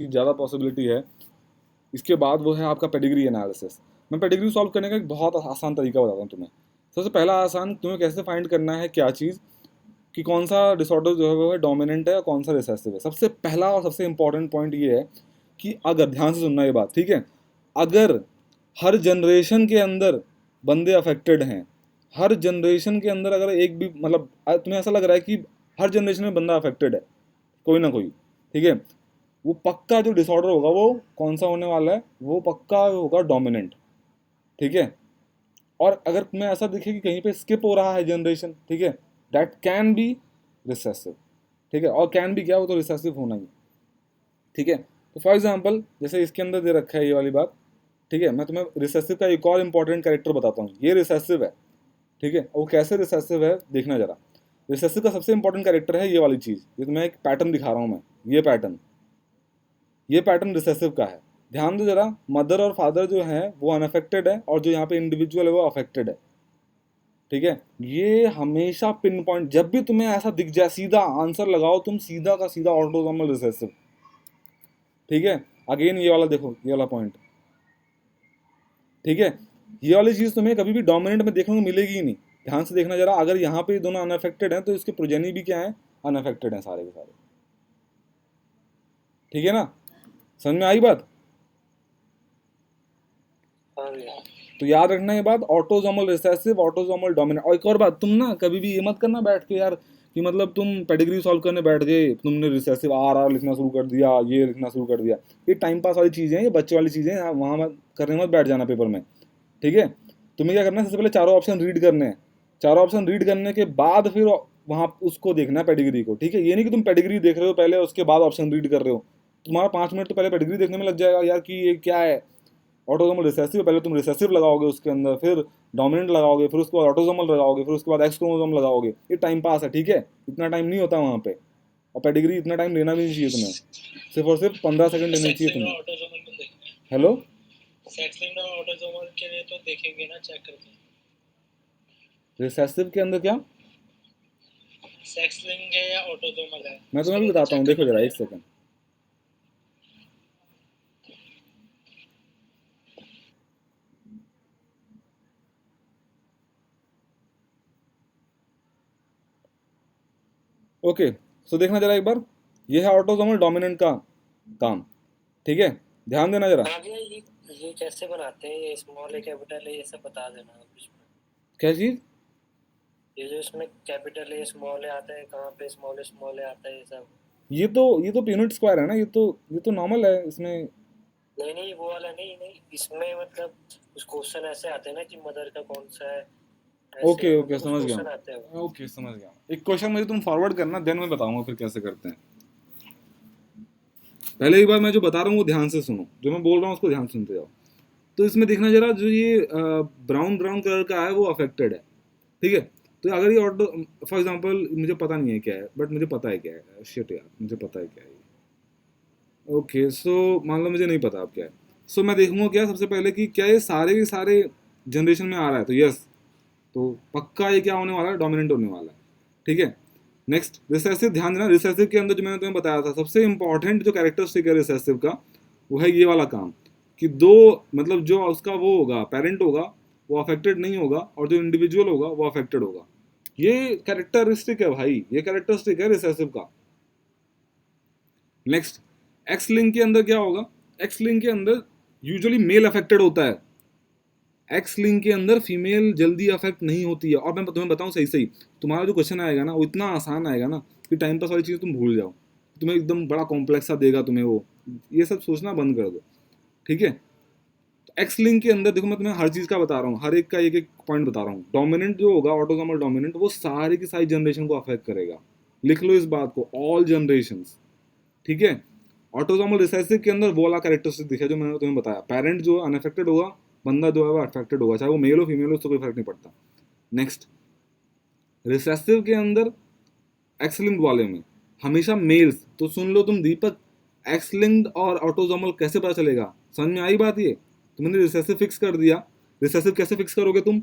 की ज़्यादा पॉसिबिलिटी है। इसके बाद वो है आपका पेडिग्री एनालिसिस। मैं पेडिग्री सॉल्व करने का एक बहुत आसान तरीका बताता हूँ तुम्हें। सबसे पहला आसान, तुम्हें कैसे फाइंड करना है क्या चीज़, कि कौन सा डिसऑर्डर जो है वो है डोमिनेंट है और कौन सा रिसेसिव है। सबसे पहला और सबसे इंपॉर्टेंट पॉइंट ये है कि अगर, ध्यान से सुनना ये बात, ठीक है, अगर हर जनरेशन के अंदर बंदे अफेक्टेड हैं, हर जनरेशन के अंदर अगर एक भी, मतलब तुम्हें ऐसा लग रहा है कि हर जनरेशन में बंदा अफेक्टेड है कोई ना कोई, ठीक है, वो पक्का जो डिसऑर्डर होगा वो कौन सा होने वाला है, वो पक्का होगा डोमिनेंट, ठीक है। और अगर तुम्हें ऐसा दिखे कि कहीं पे स्किप हो रहा है जनरेशन, ठीक है, दैट कैन बी रिसेसिव, ठीक है, और कैन बी क्या, वो तो रिसेसिव होना ही, ठीक है। तो फॉर एग्जाम्पल जैसे इसके अंदर दे रखा है ये वाली बात, ठीक है, मैं तुम्हें रिसेसिव का एक और इंपॉर्टेंट कैरेक्टर बताता हूँ। ये रिसेसिव है, ठीक है, वो कैसे रिसेसिव है देखना जरा। रिसेसिव का सबसे इंपॉर्टेंट कैरेक्टर है ये वाली चीज़, ये तुम्हें एक पैटर्न दिखा रहा हूँ मैं, ये पैटर्न रिसेसिव का है। ध्यान दो जरा, मदर और फादर जो हैं वो अनअफेक्टेड है और जो यहाँ पे इंडिविजुअल है वो अफेक्टेड है, ठीक है। ये हमेशा पिन पॉइंट, जब भी तुम्हें ऐसा दिख जाए सीधा आंसर लगाओ तुम, सीधा का सीधा ऑटोसोमल रिसेसिव, ठीक है। अगेन ये वाला देखो, ये वाला पॉइंट, ठीक है, ये वाली चीज तुम्हें कभी भी डोमिनेंट में देखने को मिलेगी ही नहीं। ध्यान से देखना जरा, अगर यहाँ पे दोनों अनअफेक्टेड हैं तो इसके प्रोजेनी भी क्या है, अनअफेक्टेड हैं सारे के सारे, ठीक है ना, समझ में आई बात। तो याद रखना ये बात, ऑटोसोमल रिसेसिव, ऑटोसोमल डोमिनेंट। और एक और बात, तुम ना कभी भी ये मत करना बैठ के यार कि मतलब तुम पेडिग्री सॉल्व करने बैठ गए, तुमने रिसेसिव आर आर लिखना शुरू कर दिया, ये लिखना शुरू कर दिया, ये टाइम पास वाली चीज़ें हैं, ये बच्चे वाली चीज़ें हैं, वहाँ मत करने, मत बैठ जाना पेपर में, ठीक है। तुम्हें क्या करना है, सबसे पहले चारों ऑप्शन रीड करने हैं, चारों ऑप्शन रीड करने के बाद फिर वहाँ उसको देखना है पेडिग्री को, ठीक है। ये नहीं कि तुम पेडिग्री देख रहे हो पहले उसके बाद ऑप्शन रीड कर रहे हो, तुम्हारा 5 मिनट तो पहले पेडिग्री देखने में लग जाएगा यार कि ये क्या है। ऑटोसोमल रिसेसिव, पहले तुम रिसेसिव लगाओगे उसके अंदर, फिर डोमिनेंट लगाओगे, फिर उसके बाद ऑटोसोमल लगाओगे, फिर उसके बाद एक्स क्रोमोसोम लगाओगे। ये टाइम पास है, ठीक है, इतना टाइम नहीं होता वहाँ पे, और पेडिग्री इतना टाइम लेना भी नहीं चाहिए तुम्हें, सिर्फ और सिर्फ 15 सेकंड लेने चाहिए तुम्हें। हेलो, सेक्स लिंक्ड और ऑटोसोमल के लिए तो देखेंगे ना, चेक करके। रिसेसिव के अंदर क्या, सेक्स लिंक है या ऑटोसोमल है, मैं तुम्हें उसके भी लिए तो बताता हूँ, चेक देखो करना जरा एक पड़ेगा ना। सेकंड। ओके, सो देखना जरा एक बार, ये है ऑटोसोमल डोमिनेंट का काम, ठीक है, ध्यान देना जरा। हाँ भैया, ये कैसे बनाते हैं, ये स्मॉल है कैपिटल है ये सब बता देना बीच में। क्या चीज़, ये जो इसमें कैपिटल है स्मॉल है आता है, कहाँ पे स्मॉल है आता है ये सब। ये तो यूनिट स्क्वायर है ना, ये तो नॉर्मल है इसमें। नहीं नहीं, वो वाला नहीं नहीं, इसमें मतलब कुछ क्वेश्चन ऐसे आते हैं ना कि मदर का कौन सा है, ऐसे ओके ओके, मतलब कुछ समझ गया क्वेश्चन आते हैं। हूँ, ओके समझ गया हूँ। एक क्वेश्चन मुझे तुम फॉरवर्ड करना, देन मैं बताऊंगा फिर कैसे करते हैं। पहले एक बार मैं जो बता रहा हूँ वो ध्यान से सुनो, जो मैं बोल रहा हूँ उसको ध्यान से सुनते जाओ। तो इसमें देखना जरा, जो ये ब्राउन ब्राउन कलर का है वो अफेक्टेड है, ठीक है। तो अगर ये ऑटो, फॉर एग्जांपल मुझे पता नहीं है क्या है, बट मुझे पता है क्या है, शिट यार मुझे पता है क्या है। ओके, सो मान लो मुझे नहीं पता अब क्या है। सो मैं देखूंगा क्या सबसे पहले कि क्या ये सारे के सारे जनरेशन में आ रहा है, तो यस, तो पक्का ये क्या होने वाला है, डोमिनेंट होने वाला है, ठीक है। नेक्स्ट रिसेसिव, ध्यान देना, रिसेसिव के अंदर जो मैंने तुम्हें बताया था सबसे इंपॉर्टेंट जो कैरेक्टरिस्टिक है रिसेसिव का, वो है ये वाला काम, कि दो, मतलब जो उसका वो होगा, पेरेंट होगा, वो अफेक्टेड नहीं होगा, और जो इंडिविजुअल होगा वो अफेक्टेड होगा। ये कैरेक्टरिस्टिक है भाई, ये कैरेक्टरिस्टिक है रिसेसिव का। नेक्स्ट, एक्स लिंक के अंदर क्या होगा, एक्स लिंक के अंदर यूजुअली मेल अफेक्टेड होता है, एक्स लिंक के अंदर फीमेल जल्दी अफेक्ट नहीं होती है। और मैं तुम्हें बताऊं सही सही, तुम्हारा जो क्वेश्चन आएगा ना वो इतना आसान आएगा ना कि टाइम पास वाली चीज़ तुम भूल जाओ, तुम्हें एकदम बड़ा कॉम्प्लेक्स सा देगा तुम्हें वो, ये सब सोचना बंद कर दो, ठीक है। तो एक्स लिंक के अंदर देखो, मैं तुम्हें हर चीज़ का बता रहा हूँ, हर एक का एक एक पॉइंट बता रहा हूँ। डोमिनेंट जो होगा, ऑटोसोमल डोमिनेंट, वो सारी की सारी जनरेशन को अफेक्ट करेगा, लिख लो इस बात को, ऑल जनरेशन, ठीक है। ऑटोसोमल रिसेसिव के अंदर वो वाला कैरेक्टरिस्टिक दिखा जो मैंने तुम्हें बताया, पेरेंट जो अनअफेक्टेड होगा, बंदा जो है वो अफेक्टेड होगा, चाहे वो मेल हो फीमेल हो, उससे कोई फर्क नहीं पड़ता। नेक्स्ट, रिसेसिव के अंदर एक्स लिंक्ड वाले में हमेशा मेल्स, तो सुन लो तुम दीपक, एक्स लिंक्ड और ऑटोसोमल कैसे पता चलेगा, समझ में आई बात। ये तुमने रिसेसिव फिक्स कर दिया, रिसेसिव कैसे फिक्स करोगे तुम,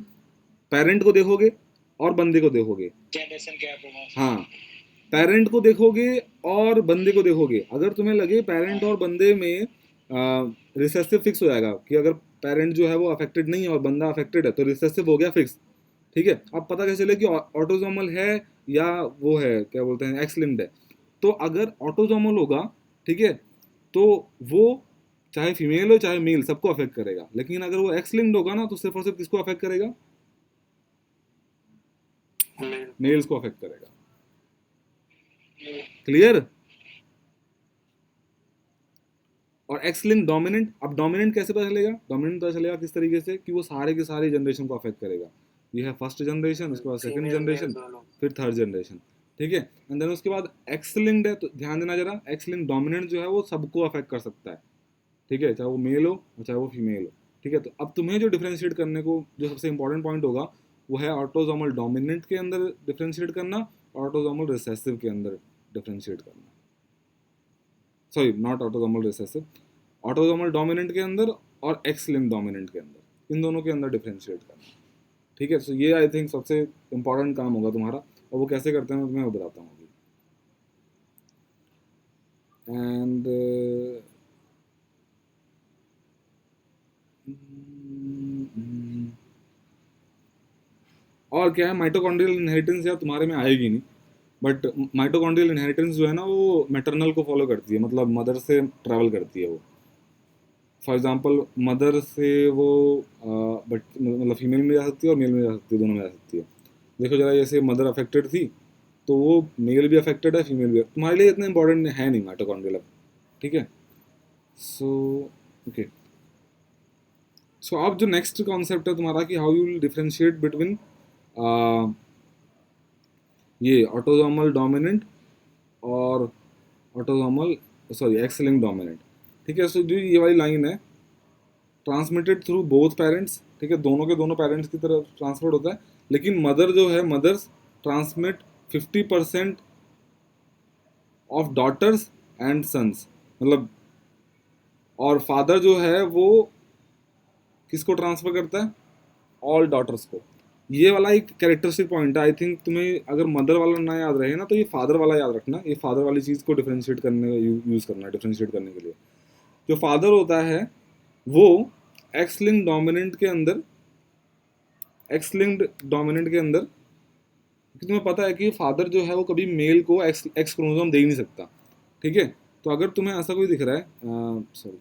पेरेंट को देखोगे और बंदे को देखोगे, जनरेशन गैप होगा। हाँ, पेरेंट को देखोगे और बंदे को देखोगे, अगर तुम्हें लगे पेरेंट और बंदे में रिसेसिव फिक्स हो जाएगा कि अगर पेरेंट जो है वो अफेक्टेड नहीं है और बंदा अफेक्टेड है तो रिसेसिव हो गया फिक्स। ठीक है, अब पता कैसे चले कि ऑटोजोमल है या वो है क्या बोलते हैं एक्स लिंक्ड है। तो अगर ऑटोजोमल होगा, ठीक है, तो वो चाहे फीमेल हो चाहे मेल सबको अफेक्ट करेगा। लेकिन अगर वो एक्स लिंक्ड होगा ना तो सिर्फ और सिर्फ किसको अफेक्ट करेगा, मेल्स को अफेक्ट करेगा। क्लियर। और एक्स लिंक डोमिनेंट, अब डोमिनेंट कैसे पता चलेगा, डोमिनेंट पता चलेगा किस तरीके से कि वो सारे के सारे जनरेशन को अफेक्ट करेगा। ये है फर्स्ट जनरेशन, उसके बाद सेकंड जनरेशन, फिर थर्ड जनरेशन। ठीक है, एंड देन उसके बाद एक्स लिंक्ड है तो ध्यान देना जरा, एक्स लिंक डोमिनेंट जो है वो सबको अफेक्ट कर सकता है। ठीक है, चाहे वो मेल हो और चाहे वो फीमेल हो। ठीक है, तो अब तुम्हें जो डिफ्रेंशिएट करने को जो सबसे इंपॉर्टेंट पॉइंट होगा वो है ऑटोजोमल डोमिनेंट के अंदर डिफ्रेंशिएट करना, ऑटोजोमल रिसेसिव के अंदर डिफ्रेंशिएट करना। Sorry, not autosomal recessive, autosomal dominant के अंदर और एक्स लिंक डोमिनेंट के अंदर, इन दोनों के अंदर डिफ्रेंशिएट करना। ठीक है, सो ये आई थिंक सबसे इंपॉर्टेंट काम होगा तुम्हारा, और वो कैसे करते हैं मैं तुम्हें बताता हूँ अभी। एंड और क्या है, माइटोकॉन्ड्रियल इनहेरिटेंस यार तुम्हारे में आएगी नहीं, बट माइटोकॉन्ड्रियल इनहेरिटेंस जो है ना वो मैटरनल को फॉलो करती है, मतलब मदर से ट्रैवल करती है वो। फॉर एग्जांपल मदर से वो बट मतलब फीमेल में जा सकती है और मेल में जा सकती है, दोनों में जा सकती है। देखो जरा, जैसे मदर अफेक्टेड थी तो वो मेल भी अफेक्टेड है फीमेल भी, तुम्हारे लिए इतना इंपॉर्टेंट है नहीं माइटोकॉन्ड्रियल। ठीक है, सो ओके, सो अब जो नेक्स्ट कॉन्सेप्ट है तुम्हारा कि how you will differentiate between ये ऑटोजोमल डोमिनेंट और autosomal sorry x linked dominant. ठीक है, सो जो ये वाली लाइन है ट्रांसमिटेड थ्रू बोथ पेरेंट्स, ठीक है, दोनों के दोनों पेरेंट्स की तरफ ट्रांसफर होता है, लेकिन मदर जो है mothers transmit 50% of daughters and sons, मतलब, और फादर जो है वो किसको ट्रांसफर करता है, ऑल डॉटर्स को। ये वाला एक कैरेक्टरिस्टिक पॉइंट है, आई थिंक तुम्हें अगर मदर वाला ना याद रहे ना तो ये फादर वाला याद रखना, ये फादर वाली चीज़ को डिफ्रेंशिएट करने यूज़ करना, डिफ्रेंशिएट करने के लिए। जो फादर होता है वो एक्स लिंक्ड डोमिनेंट के अंदर, एक्स लिंक्ड डोमिनेंट के अंदर, क्योंकि तुम्हें पता है कि फादर जो है वो कभी मेल को एक्स क्रोमोसोम दे ही नहीं सकता। ठीक है, तो अगर तुम्हें ऐसा कोई दिख रहा है, सॉरी,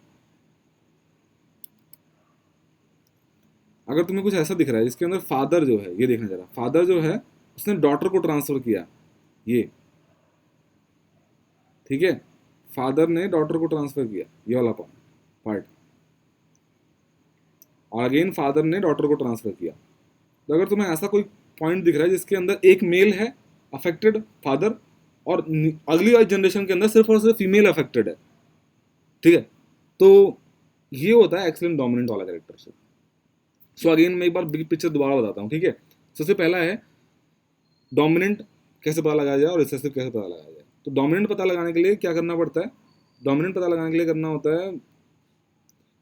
अगर तुम्हें कुछ ऐसा दिख रहा है जिसके अंदर फादर जो है, ये देखना जरा, फादर जो है उसने डॉटर को ट्रांसफर किया, ये ठीक है, फादर ने डॉटर को ट्रांसफर किया, ये वाला पार्ट, और अगेन फादर ने डॉटर को ट्रांसफर किया। तो अगर तुम्हें ऐसा कोई पॉइंट दिख रहा है जिसके अंदर एक मेल है अफेक्टेड फादर और अगली वाली जनरेशन के अंदर सिर्फ और सिर्फ फीमेल अफेक्टेड है, ठीक है, तो ये होता है एक्सीलेंट डोमिनेंट वाला कैरेक्टरशिप। सो अगेन मैं एक बार बिग पिक्चर दोबारा बताता हूँ। ठीक है, सबसे पहला है डोमिनेंट कैसे पता लगाया जाए और रिसेसिव कैसे पता लगाया जाए। तो डोमिनेंट पता लगाने के लिए क्या करना पड़ता है, डोमिनेंट पता लगाने के लिए करना होता है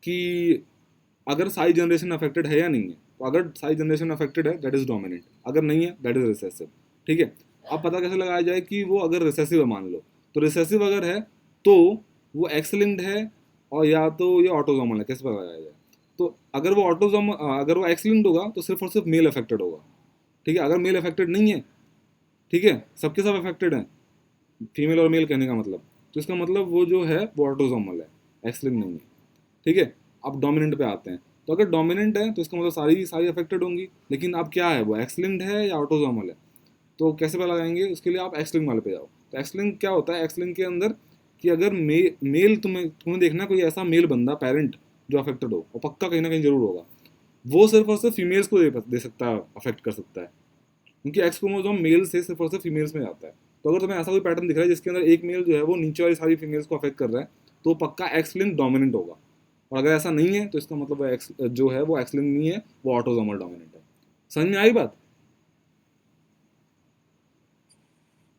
कि अगर सारी जनरेशन अफेक्टेड है या नहीं है। तो अगर सारी जनरेशन अफेक्टेड है दैट इज डोमिनेंट, अगर नहीं है दैट इज रिसेसिव। ठीक है, अब पता कैसे लगाया जाए कि वो अगर रिसेसिव है, मान लो, तो रिसेसिव अगर है तो वो एक्स लिंक्ड है और या तो ये ऑटोसोमल है, कैसे पता लगाया जाए। तो अगर वो अगर वो एक्स लिंक्ड होगा तो सिर्फ और सिर्फ मेल अफेक्टेड होगा। ठीक है, अगर मेल अफेक्टेड नहीं है, ठीक है, सबके सब अफेक्टेड हैं, फीमेल और मेल कहने का मतलब, तो इसका मतलब वो जो है वो ऑटोसोमल है, एक्स लिंक्ड नहीं है। ठीक है, अब डोमिनेंट पे आते हैं। तो अगर डोमिनेंट है तो इसका मतलब सारी अफेक्टेड होंगी, लेकिन अब क्या है, वो एक्स लिंक्ड है या ऑटोसोमल है। तो कैसे पता लगाएंगे, उसके लिए आप एक्स लिंक वाले पे जाओ। तो एक्स लिंक क्या होता है, एक्स लिंक के अंदर कि अगर मेल तुम्हें देखना कोई ऐसा मेल बंदा पेरेंट जो अफेक्टेड हो, और पक्का कहीं ना कहीं जरूर होगा, वो सिर्फ और सिर्फ फीमेल्स को दे सकता है, अफेक्ट कर सकता है, क्योंकि एक्स क्रोमोसोम मेल से सिर्फ और सिर्फ फीमेल्स में जाता है। तो अगर तुम्हें ऐसा कोई पैटर्न दिख रहा है जिसके अंदर एक मेल जो है वो नीचे वाली सारी फीमेल्स को अफेक्ट कर रहा है, तो पक्का एक्स लिंक डोमिनेंट होगा। और अगर ऐसा नहीं है तो इसका मतलब जो है वो एक्स लिंक नहीं है, वो ऑटोसोमल डोमिनेंट है। समझ में आई बात।